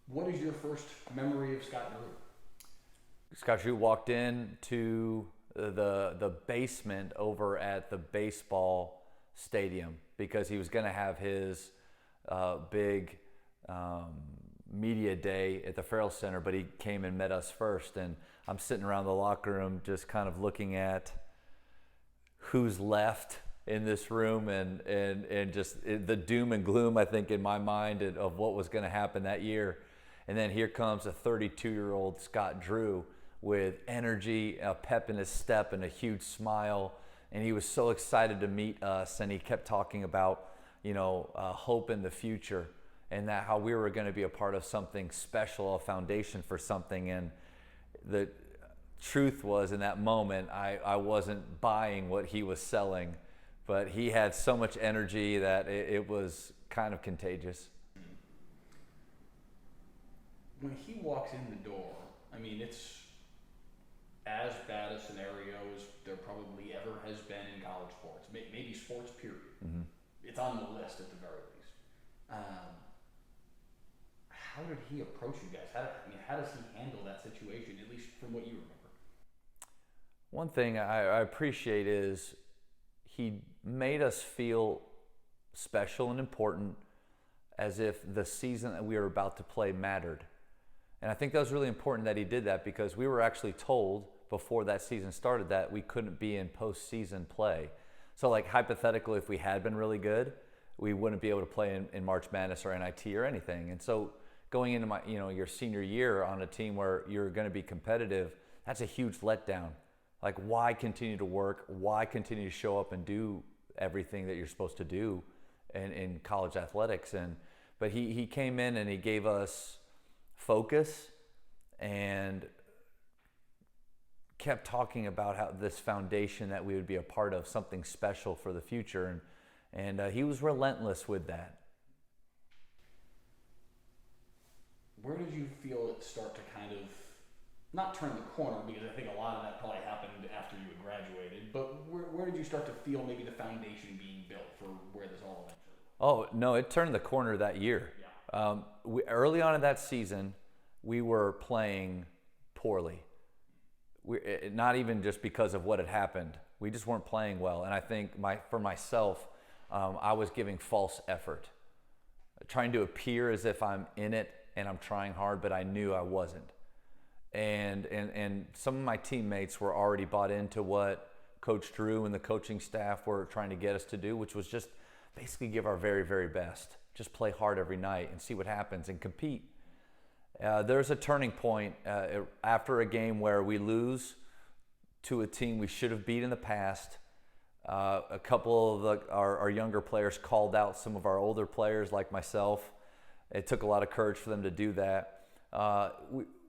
What is your first memory of Scott Drew? Scott Drew walked into the basement over at the baseball stadium because he was going to have his big media day at the Farrell Center, but he came and met us first. And I'm sitting around the locker room just kind of looking at who's left in this room and just the doom and gloom, I think, in my mind of what was going to happen that year. And then here comes a 32-year-old Scott Drew with energy, a pep in his step, and a huge smile. And he was so excited to meet us, and he kept talking about, hope in the future, and that how we were going to be a part of something special, a foundation for something. And the truth was, in that moment, I wasn't buying what he was selling, but he had so much energy that it was kind of contagious. When he walks in the door, I mean, it's as bad a scenario as there probably ever has been in college sports, maybe sports period. Mm-hmm. It's on the list at the very least. How did he approach you guys? How does he handle that situation, at least from what you remember? One thing I appreciate is he made us feel special and important, as if the season that we were about to play mattered. And I think that was really important that he did that, because we were actually told before that season started that we couldn't be in postseason play. So, like, hypothetically, if we had been really good, we wouldn't be able to play in March Madness or NIT or anything. And so going into your senior year on a team where you're going to be competitive, that's a huge letdown. Like, why continue to work? Why continue to show up and do everything that you're supposed to do in college athletics? But he came in and he gave us focus and kept talking about how this foundation that we would be a part of, something special for the future. And he was relentless with that. Where did you feel it start to kind of, not turn the corner, because I think a lot of that probably happened after you had graduated, but where did you start to feel maybe the foundation being built for where this all eventually went? Oh, no, it turned the corner that year. Yeah. Early on in that season, we were playing poorly. Not even just because of what had happened. We just weren't playing well. And I think for myself, I was giving false effort, trying to appear as if I'm in it and I'm trying hard, but I knew I wasn't. And some of my teammates were already bought into what Coach Drew and the coaching staff were trying to get us to do, which was just basically give our very, very best. Just play hard every night and see what happens and compete. There's a turning point after a game where we lose to a team we should have beat in the past. A couple of our younger players called out some of our older players like myself. It took a lot of courage for them to do that.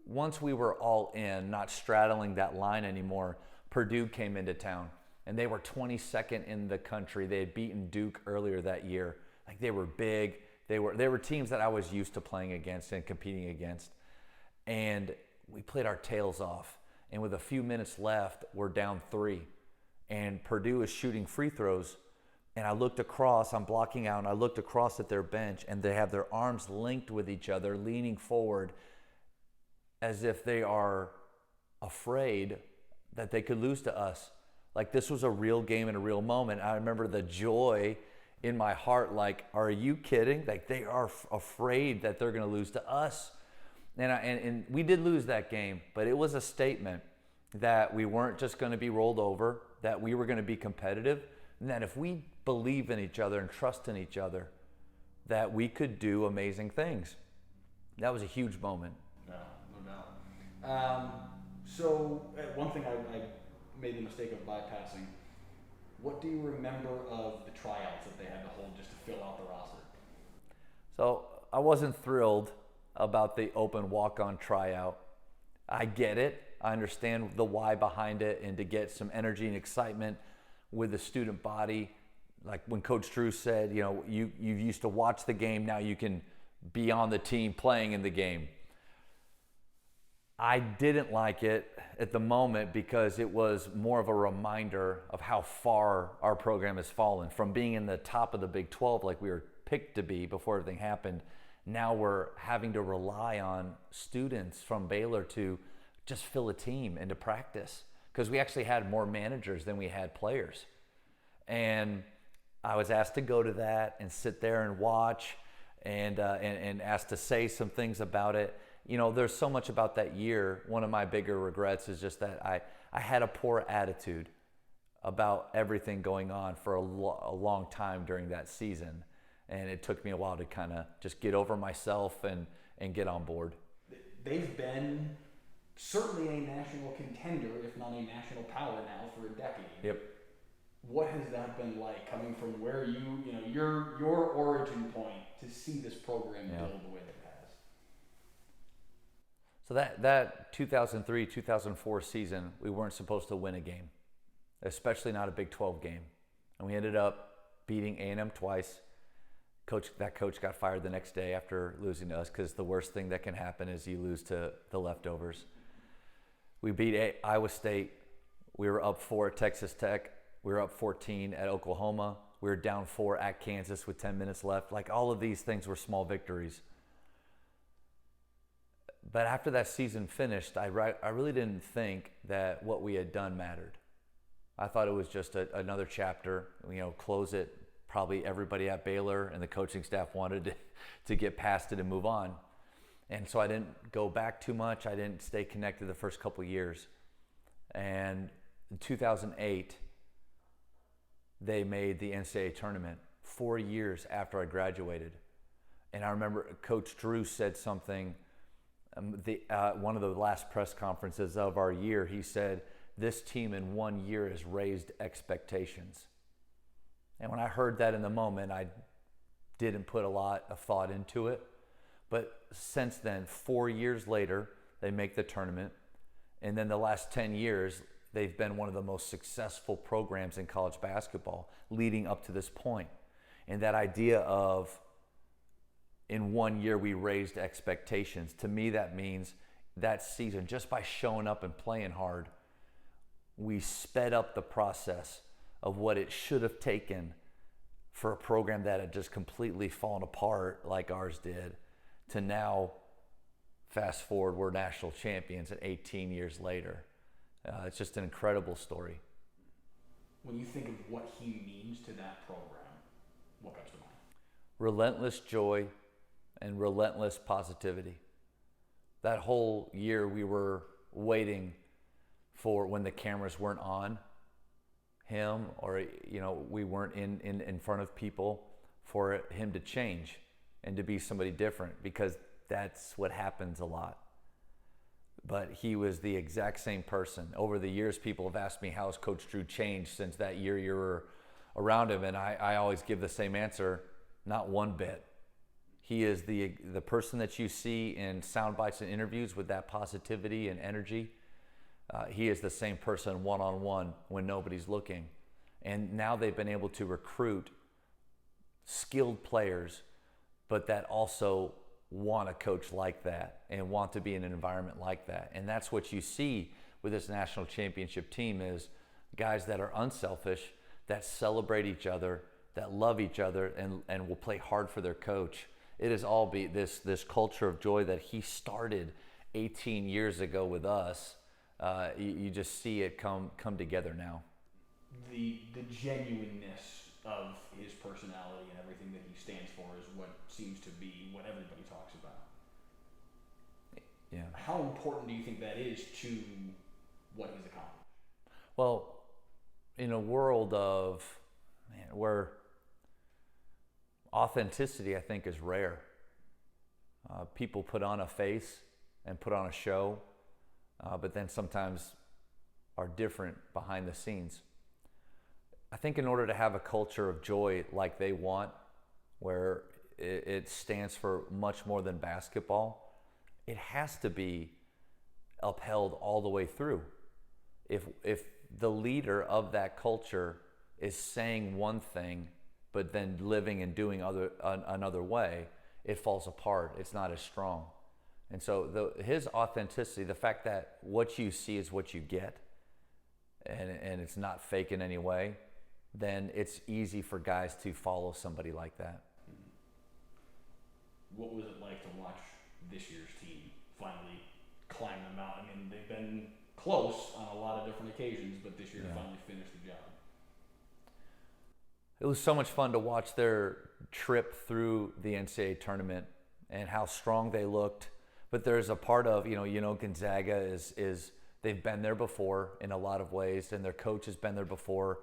Once we were all in, not straddling that line anymore, Purdue came into town, and they were 22nd in the country. They had beaten Duke earlier that year. Like, they were big. They were teams that I was used to playing against and competing against. And we played our tails off. And with a few minutes left, we're down 3. And Purdue is shooting free throws. And I looked across, I'm blocking out, and I looked across at their bench, and they have their arms linked with each other, leaning forward as if they are afraid that they could lose to us. Like, this was a real game and a real moment. I remember the joy in my heart, like, are you kidding? Like, they are afraid that they're going to lose to us. And we did lose that game, but it was a statement that we weren't just going to be rolled over, that we were going to be competitive, and that if we believe in each other and trust in each other, that we could do amazing things. That was a huge moment. No doubt. So one thing I made the mistake of bypassing. What do you remember of the tryouts that they had to hold just to fill out the roster? So I wasn't thrilled about the open walk-on tryout. I get it. I understand the why behind it, and to get some energy and excitement with the student body. Like when Coach Drew said, you used to watch the game, now you can be on the team playing in the game. I didn't like it at the moment because it was more of a reminder of how far our program has fallen from being in the top of the Big 12 like we were picked to be before everything happened. now we're having to rely on students from Baylor to just fill a team and to practice, because we actually had more managers than we had players. And I was asked to go to that and sit there and watch and asked to say some things about it. There's so much about that year. One of my bigger regrets is just that I had a poor attitude about everything going on for a long time during that season. And it took me a while to kind of just get over myself and get on board. They've been certainly a national contender, if not a national power now, for a decade. Yep. What has that been like, coming from where your origin point, to see this program build the way that it has? So that 2003-2004 season, we weren't supposed to win a game, especially not a Big 12 game. And we ended up beating A&M twice. That coach got fired the next day after losing to us, because the worst thing that can happen is you lose to the leftovers. We beat Iowa State. We were up 4 at Texas Tech. We were up 14 at Oklahoma. We were down 4 at Kansas with 10 minutes left. Like, all of these things were small victories. But after that season finished, I really didn't think that what we had done mattered. I thought it was just another chapter, close it. Probably everybody at Baylor and the coaching staff wanted to get past it and move on. And so I didn't go back too much. I didn't stay connected the first couple of years. And in 2008, they made the NCAA tournament 4 years after I graduated. And I remember Coach Drew said something, one of the last press conferences of our year, he said, "This team in 1 year has raised expectations." And when I heard that in the moment, I didn't put a lot of thought into it. But since then, 4 years later, they make the tournament. And then the last 10 years, they've been one of the most successful programs in college basketball leading up to this point. And that idea of, in 1 year, we raised expectations. To me, that means that season, just by showing up and playing hard, we sped up the process of what it should have taken for a program that had just completely fallen apart like ours did, to now, fast forward, we're national champions at 18 years later. It's just an incredible story. When you think of what he means to that program, what comes to mind? Relentless joy and relentless positivity. That whole year we were waiting for when the cameras weren't on him, or we weren't in front of people, for him to change and to be somebody different, because that's what happens a lot. But he was the exact same person. Over the years, people have asked me, how's Coach Drew changed since that year you were around him? And I always give the same answer: not one bit. He is the person that you see in sound bites and interviews with that positivity and energy. He is the same person one-on-one when nobody's looking. And now they've been able to recruit skilled players, but that also want a coach like that and want to be in an environment like that. And that's what you see with this national championship team, is guys that are unselfish, that celebrate each other, that love each other, and will play hard for their coach. It is all be this culture of joy that he started 18 years ago with us. You just see it come together now. The genuineness of his personality and everything that he stands for is what seems to be what everybody talks about. Yeah. How important do you think that is to what he's accomplished? Well, in a world of where authenticity, I think, is rare. People put on a face and put on a show, but then sometimes are different behind the scenes. I think in order to have a culture of joy like they want, where it stands for much more than basketball, it has to be upheld all the way through. If the leader of that culture is saying one thing, but then living and doing another way, it falls apart. It's not as strong. And so his authenticity, the fact that what you see is what you get, and it's not fake in any way, then it's easy for guys to follow somebody like that. what was it like to watch this year's team finally climb the mountain? I mean, they've been close on a lot of different occasions, but this year to finally finish the job. It was so much fun to watch their trip through the NCAA tournament and how strong they looked. But there's a part of, Gonzaga is they've been there before in a lot of ways, and their coach has been there before.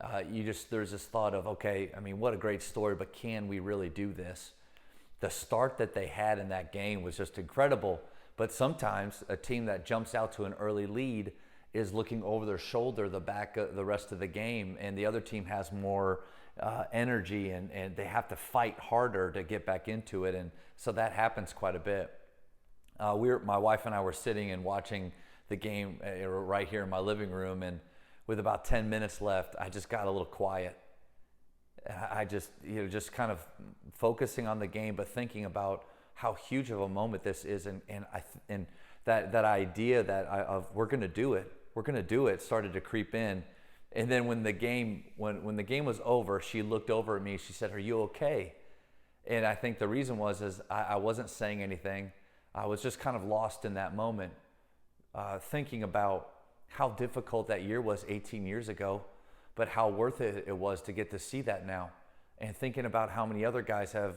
There's this thought of, okay, I mean, what a great story, but can we really do this? The start that they had in that game was just incredible. But sometimes a team that jumps out to an early lead is looking over their shoulder the rest of the game, and the other team has more energy, and they have to fight harder to get back into it, and so that happens quite a bit. My wife and I were sitting and watching the game right here in my living room, and with about 10 minutes left, I just got a little quiet. I just kind of focusing on the game, but thinking about how huge of a moment this is, and that idea of we're going to do it started to creep in. And then when the game was over, she looked over at me. She said, "Are you okay?" And I think the reason was I wasn't saying anything. I was just kind of lost in that moment, thinking about how difficult that year was 18 years ago, but how worth it was to get to see that now, and thinking about how many other guys have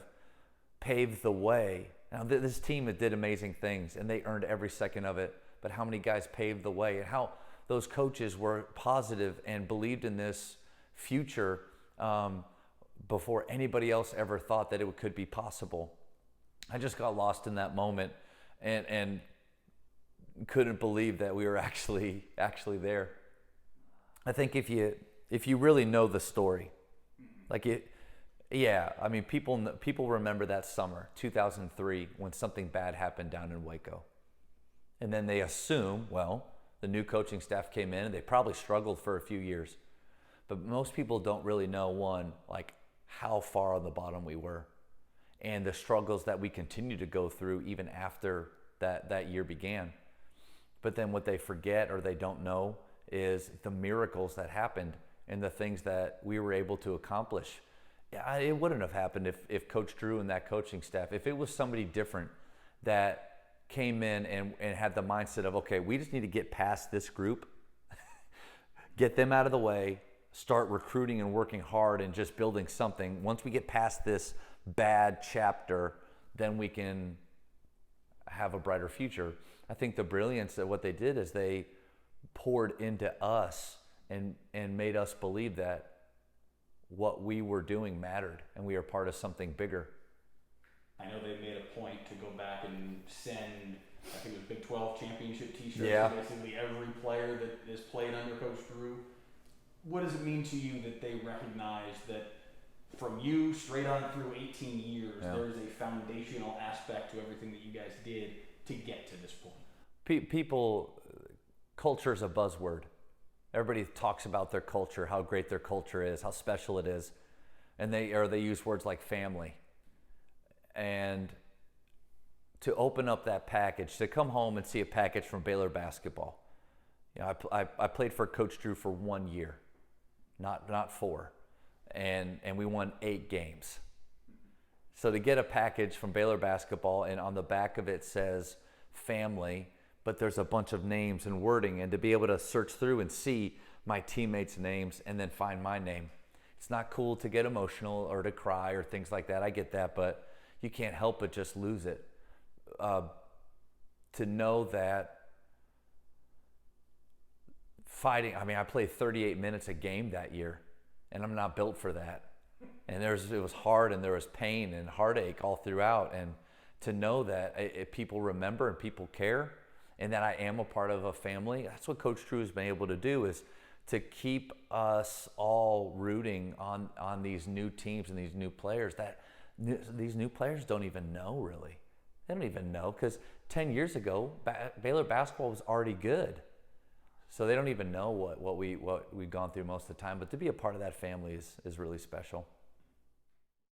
paved the way. Now, this team did amazing things, and they earned every second of it, but how many guys paved the way, and how those coaches were positive and believed in this future before anybody else ever thought that it could be possible. I just got lost in that moment and couldn't believe that we were actually there. I think if you really know the story, people remember that summer, 2003, when something bad happened down in Waco. And then they assume, well, the new coaching staff came in and they probably struggled for a few years. But most people don't really know, how far on the bottom we were and the struggles that we continue to go through even after that year began. But then what they forget or they don't know is the miracles that happened and the things that we were able to accomplish. It wouldn't have happened if Coach Drew and that coaching staff, if it was somebody different that came in and had the mindset of, okay, we just need to get past this group, get them out of the way, start recruiting and working hard and just building something. Once we get past this bad chapter, then we can have a brighter future. I think the brilliance of what they did is they poured into us and made us believe that what we were doing mattered and we are part of something bigger. I know they made a point to go back and send, I think it was Big 12 championship t-shirts to basically every player that is played under Coach Drew. What does it mean to you that they recognize that from you straight on through 18 years, there's a foundational aspect to everything that you guys did to get to this point? Culture is a buzzword. Everybody talks about their culture, how great their culture is, how special it is. And they use words like family. And to open up that package, to come home and see a package from Baylor basketball. I played for Coach Drew for 1 year, not 4. And we won 8 games. So to get a package from Baylor basketball and on the back of it says family, but there's a bunch of names and wording, and to be able to search through and see my teammates' names and then find my name. It's not cool to get emotional or to cry or things like that. I get that, but you can't help but just lose it. To know that fighting, I played 38 minutes a game that year, and I'm not built for that. And it was hard, and there was pain and heartache all throughout. And to know that people remember and people care, and that I am a part of a family, that's what Coach Drew has been able to do, is to keep us all rooting on these new teams and these new players that these new players don't even know, really. They don't even know, because 10 years ago, Baylor basketball was already good. So they don't even know what we've gone through most of the time. But to be a part of that family is really special.